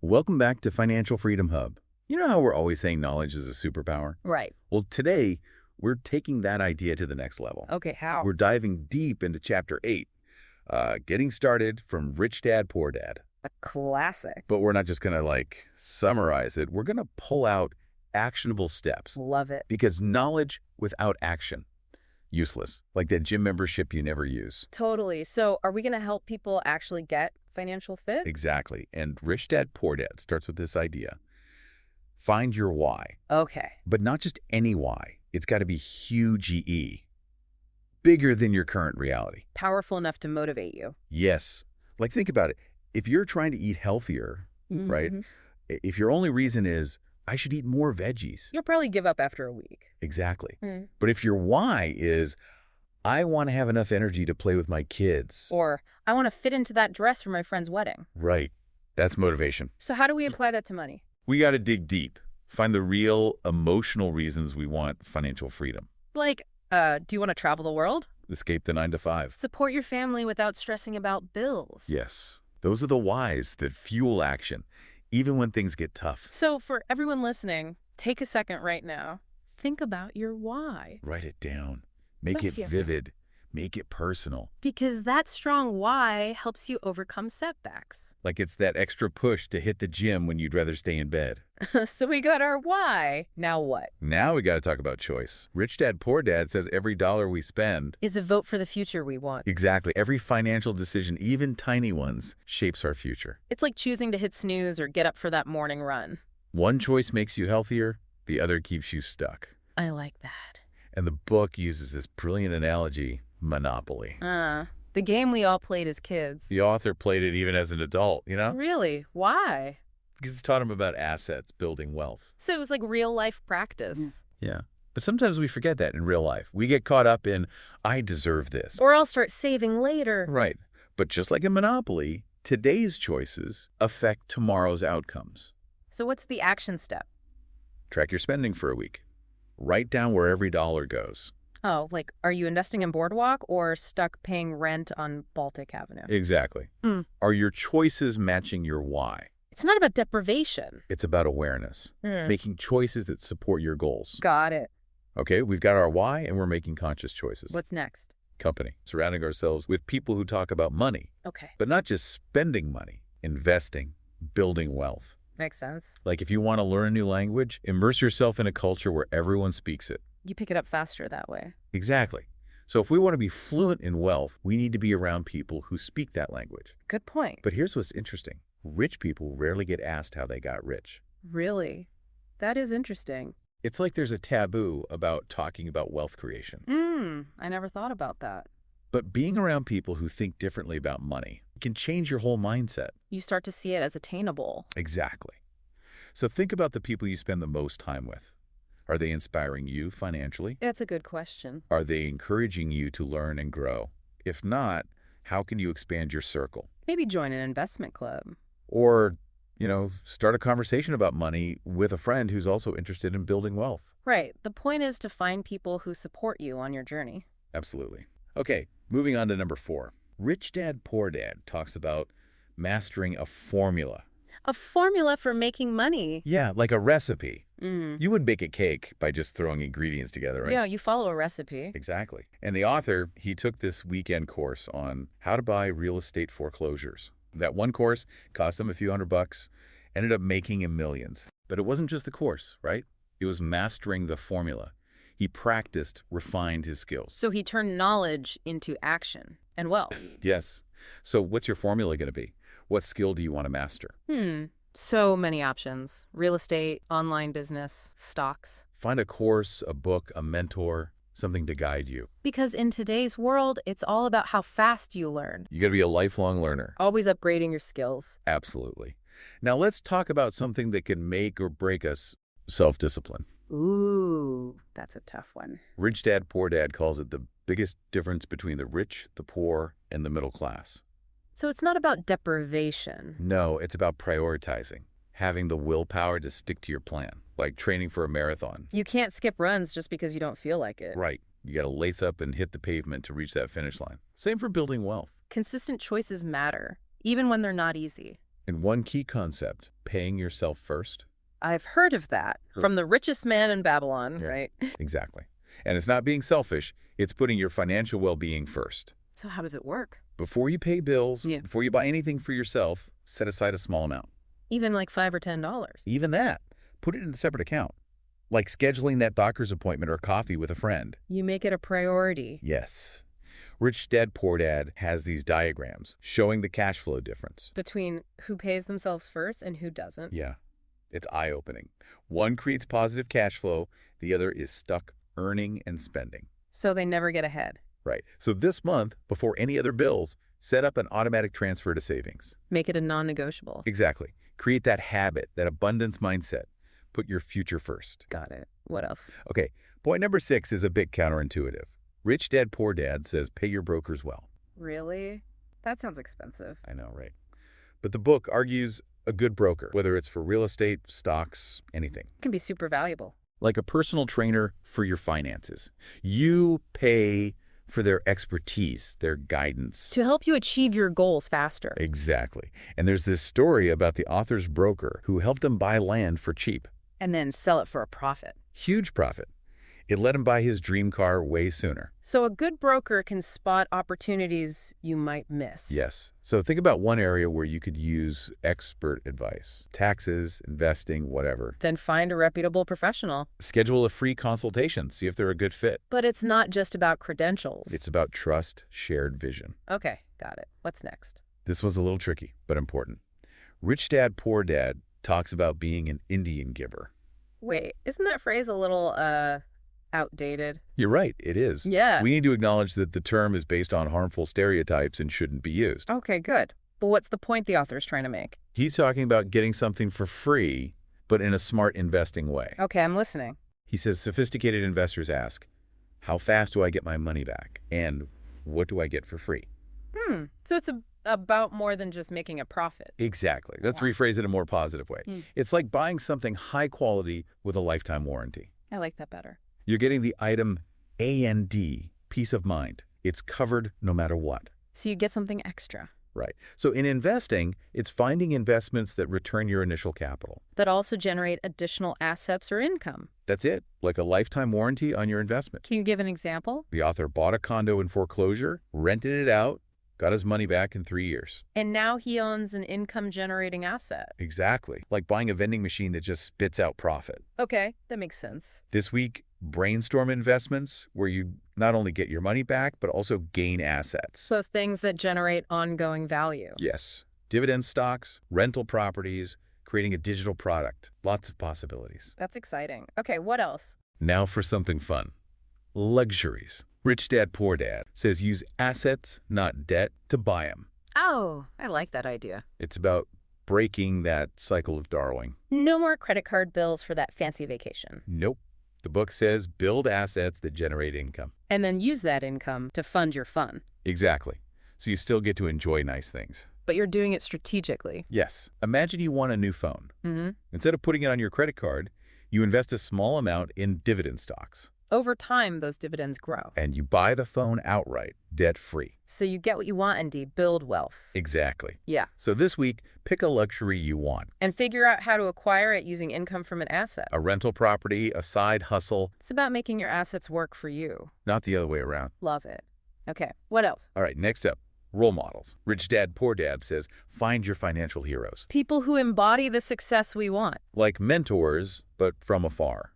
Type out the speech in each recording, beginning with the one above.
Welcome back to Financial Freedom Hub. You know how we're always saying knowledge is a superpower? Right. Well, today, we're taking that idea to the next level. Okay, how? We're diving deep into Chapter 8, getting started from Rich Dad, Poor Dad. A classic. But we're not just going to, summarize it. We're going to pull out actionable steps. Love it. Because knowledge without action, useless. Like that gym membership you never use. Totally. So are we going to help people actually get financial fit? Exactly. And Rich Dad, Poor Dad starts with this idea. Find your why. Okay. But not just any why. It's got to be huge E. Bigger than your current reality. Powerful enough to motivate you. Yes. Like, think about it. If you're trying to eat healthier, right? If your only reason is, I should eat more veggies. You'll probably give up after a week. Exactly. But if your why is, I want to have enough energy to play with my kids. Or, I want to fit into that dress for my friend's wedding. Right. That's motivation. So how do we apply that to money? We got to dig deep. Find the real emotional reasons we want financial freedom. Like, do you want to travel the world? Escape the 9 to 5. Support your family without stressing about bills. Yes. Those are the whys that fuel action, even when things get tough. So for everyone listening, take a second right now. Think about your why. Write it down. Make it Gracias. vivid. Make it personal. Because that strong why helps you overcome setbacks. Like it's that extra push to hit the gym when you'd rather stay in bed. So we got our why. Now what? Now we got to talk about choice. Rich Dad, Poor Dad says every dollar we spend... Is a vote for the future we want. Exactly. Every financial decision, even tiny ones, shapes our future. It's like choosing to hit snooze or get up for that morning run. One choice makes you healthier, the other keeps you stuck. I like that. And the book uses this brilliant analogy, Monopoly. The game we all played as kids. The author played it even as an adult, you know? Really? Why? Because it taught him about assets, building wealth. So it was like real life practice. Yeah. But sometimes we forget that in real life. We get caught up in, I deserve this. Or I'll start saving later. Right. But just like in Monopoly, today's choices affect tomorrow's outcomes. So what's the action step? Track your spending for a week. Write down where every dollar goes. Oh, like, are you investing in Boardwalk or stuck paying rent on Baltic Avenue? Exactly. Are your choices matching your why? It's not about deprivation. It's about awareness. Making choices that support your goals. Got it. Okay, we've got our why and we're making conscious choices. What's next? Company. Surrounding ourselves with people who talk about money. Okay. But not just spending money. Investing. Building wealth. Makes sense. Like if you want to learn a new language, immerse yourself in a culture where everyone speaks it. You pick it up faster that way. Exactly. So if we want to be fluent in wealth, we need to be around people who speak that language. Good point. But here's what's interesting. Rich people rarely get asked how they got rich. Really? That is interesting. It's like there's a taboo about talking about wealth creation. I never thought about that. But being around people who think differently about money can change your whole mindset. You start to see it as attainable. Exactly. So think about the people you spend the most time with. Are they inspiring you financially? That's a good question. Are they encouraging you to learn and grow? If not, how can you expand your circle? Maybe join an investment club. Or, start a conversation about money with a friend who's also interested in building wealth. Right. The point is to find people who support you on your journey. Absolutely. Okay, moving on to number 4. Rich Dad, Poor Dad talks about mastering a formula. A formula for making money. Yeah, like a recipe. You wouldn't bake a cake by just throwing ingredients together, right? Yeah, you follow a recipe. Exactly. And the author, he took this weekend course on how to buy real estate foreclosures. That one course cost him a few $100, ended up making him millions. But it wasn't just the course, right? It was mastering the formula. He practiced, refined his skills. So he turned knowledge into action and wealth. Yes. So what's your formula going to be? What skill do you want to master? So many options. Real estate, online business, stocks. Find a course, a book, a mentor, something to guide you. Because in today's world, it's all about how fast you learn. You got to be a lifelong learner. Always upgrading your skills. Absolutely. Now let's talk about something that can make or break us: self-discipline. Ooh, that's a tough one. Rich Dad, Poor Dad calls it the biggest difference between the rich, the poor, and the middle class. So it's not about deprivation. No, it's about prioritizing, having the willpower to stick to your plan, like training for a marathon. You can't skip runs just because you don't feel like it. Right. You got to lace up and hit the pavement to reach that finish line. Same for building wealth. Consistent choices matter, even when they're not easy. And one key concept, paying yourself first. I've heard of that. From the richest man in Babylon, Yeah. right? Exactly. And it's not being selfish, it's putting your financial well-being first. So how does it work? Before you pay bills, Yeah. before you buy anything for yourself, set aside a small amount. Even like $5 or $10? Even that, put it in a separate account. Like scheduling that doctor's appointment or coffee with a friend. You make it a priority. Yes. Rich Dad Poor Dad has these diagrams showing the cash flow difference. Between who pays themselves first and who doesn't. Yeah, it's eye-opening. One creates positive cash flow, the other is stuck earning and spending. So they never get ahead. Right. So this month, before any other bills, set up an automatic transfer to savings. Make it a non-negotiable. Exactly. Create that habit, that abundance mindset. Put your future first. Got it. What else? Okay, point number 6 is a bit counterintuitive. Rich Dad Poor Dad says pay your brokers well. Really? That sounds expensive. I know, right? But the book argues a good broker, whether it's for real estate, stocks, anything. It can be super valuable. Like a personal trainer for your finances. You pay for their expertise, their guidance. To help you achieve your goals faster. Exactly. And there's this story about the author's broker who helped him buy land for cheap. And then sell it for a profit. Huge profit. It let him buy his dream car way sooner. So a good broker can spot opportunities you might miss. Yes. So think about one area where you could use expert advice. Taxes, investing, whatever. Then find a reputable professional. Schedule a free consultation. See if they're a good fit. But it's not just about credentials. It's about trust, shared vision. Okay, got it. What's next? This one's a little tricky, but important. Rich Dad Poor Dad talks about being an Indian giver. Wait, isn't that phrase a little, outdated? You're right, it is. Yeah. We need to acknowledge that the term is based on harmful stereotypes and shouldn't be used. Okay, good. But what's the point the author's trying to make? He's talking about getting something for free, but in a smart investing way. Okay, I'm listening. He says sophisticated investors ask, how fast do I get my money back? And what do I get for free? So it's about more than just making a profit. Exactly. Let's Yeah. rephrase it in a more positive way. It's like buying something high quality with a lifetime warranty. I like that better. You're getting the item A&D, peace of mind. It's covered no matter what. So you get something extra. Right. So in investing, it's finding investments that return your initial capital. That also generate additional assets or income. That's it, like a lifetime warranty on your investment. Can you give an example? The author bought a condo in foreclosure, rented it out, got his money back in 3 years. And now he owns an income-generating asset. Exactly. Like buying a vending machine that just spits out profit. Okay, that makes sense. This week, brainstorm investments where you not only get your money back, but also gain assets. So things that generate ongoing value. Yes. Dividend stocks, rental properties, creating a digital product. Lots of possibilities. That's exciting. Okay, what else? Now for something fun. Luxuries. Rich Dad Poor Dad says use assets, not debt, to buy them. Oh, I like that idea. It's about breaking that cycle of borrowing. No more credit card bills for that fancy vacation. Nope. The book says build assets that generate income. And then use that income to fund your fun. Exactly. So you still get to enjoy nice things. But you're doing it strategically. Yes. Imagine you want a new phone. Mm-hmm. Instead of putting it on your credit card, you invest a small amount in dividend stocks. Over time, those dividends grow. And you buy the phone outright, debt-free. So you get what you want and build wealth. Exactly. Yeah. So this week, pick a luxury you want. And figure out how to acquire it using income from an asset. A rental property, a side hustle, It's about making your assets work for you. not the other way around. Love it. Okay, what else? All right, next up, role models. Rich Dad Poor Dad says, find your financial heroes. People who embody the success we want. Like mentors, but from afar.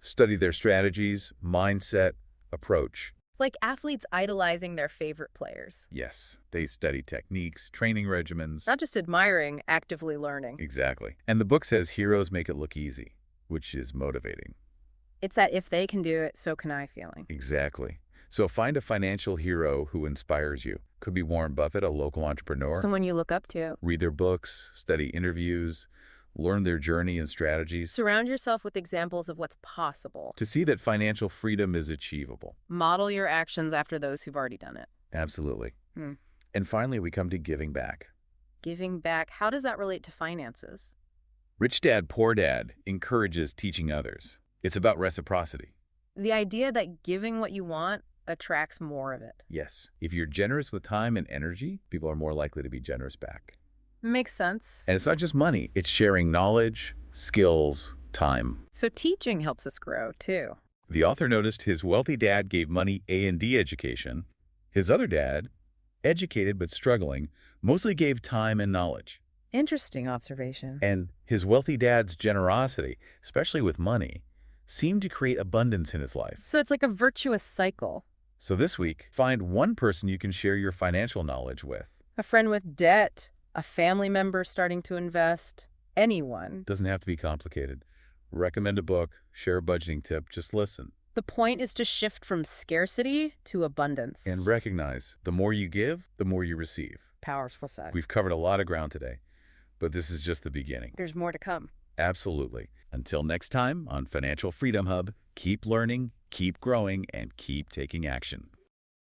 Study their strategies, mindset, approach. Like athletes idolizing their favorite players. Yes, they study techniques, training regimens. Not just admiring, actively learning. Exactly. And the book says heroes make it look easy, which is motivating. It's that if they can do it, so can I feeling. Exactly. So find a financial hero who inspires you. Could be Warren Buffett, a local entrepreneur. Someone you look up to. Read their books, study interviews, learn their journey and strategies Surround yourself with examples of what's possible. to see that financial freedom is achievable. Model your actions after those who've already done it. Absolutely. Hmm. And finally, we come to giving back. Giving back, how does that relate to finances? Rich Dad Poor Dad encourages teaching others. It's about reciprocity. The idea that giving what you want attracts more of it. Yes, if you're generous with time and energy, people are more likely to be generous back. Makes sense. And it's not just money. It's sharing knowledge, skills, time. So teaching helps us grow, too. The author noticed his wealthy dad gave money A&D education. His other dad, educated but struggling, mostly gave time and knowledge. Interesting observation. And his wealthy dad's generosity, especially with money, seemed to create abundance in his life. So it's like a virtuous cycle. So this week, find one person you can share your financial knowledge with. A friend with debt, a family member starting to invest, anyone. Doesn't have to be complicated. Recommend a book, share a budgeting tip, just listen. The point is to shift from scarcity to abundance. And recognize the more you give, the more you receive. Powerful said. We've covered a lot of ground today, but this is just the beginning. There's more to come. Absolutely. Until next time on Financial Freedom Hub, keep learning, keep growing, and keep taking action.